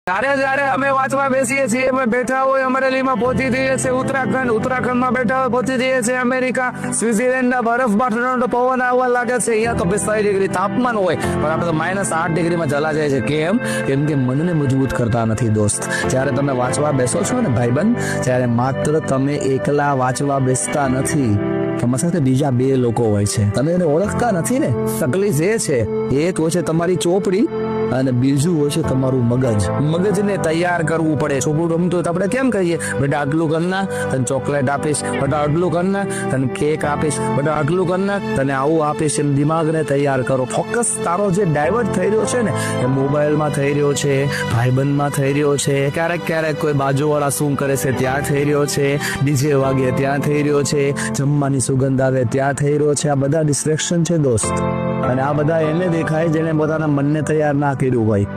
જ્યારે અમે વાંચવા બેસીએ છીએ, અમે બેઠા હોય અમરેલીમાં પહોંચી જઈએ છીએ ઉત્તરાખંડમાં બેઠા હોય પહોંચી જઈએ છીએ અમેરિકા, સ્વિટ્ઝરલેન્ડના બરફમાં ઠંડો પવન આવવા લાગે છે. અહીંયા તો 45 ડિગ્રી તાપમાન હોય, પણ આપણે તો -8 ડિગ્રીમાં ચલા જાય છે. કેમ કે મનને મજબૂત કરતા નથી દોસ્ત. જ્યારે તમે વાંચવા બેસો છો ને ભાઈબંધ, ત્યારે માત્ર તમે એકલા વાંચવા બેસતા નથી, તમારી સાથે બીજા 2 લોકો હોય છે. તમે એને ઓળખતા નથી ને. તકલીફ એ છે, એક હોય છે તમારી ચોપડી અને બીજું હોય છે તમારું મગજને તૈયાર કરવું પડે. છોકરું રમતું તો આપણે કેમ કહીએ, બેટા આટલું કરના તને ચોકલેટ આપીશ, બેટા આટલું કરના તને કેક આપીશ, બેટા આટલું કરના તને આવું આપીશ. એમ દિમાગને તૈયાર કરો. ફોકસ તારો જે ડાયવર્ટ થઈ રહ્યો છે ને, એ મોબાઈલમાં થઈ રહ્યો છે, ભાઈબંધમાં થઈ રહ્યો છે, ક્યારેક કોઈ બાજુવાળા શું કરે છે ત્યાં થઈ રહ્યો છે, ડીજે વાગે ત્યાં થઈ રહ્યો છે, જમવાની સુગંધ આવે ત્યાં થઈ રહ્યો છે. આ બધા ડિસ્ટ્રેક્શન છે દોસ્ત, અને આ બધા એને દેખાય જેને પોતાના મનને તૈયાર ના કર્યું હોય.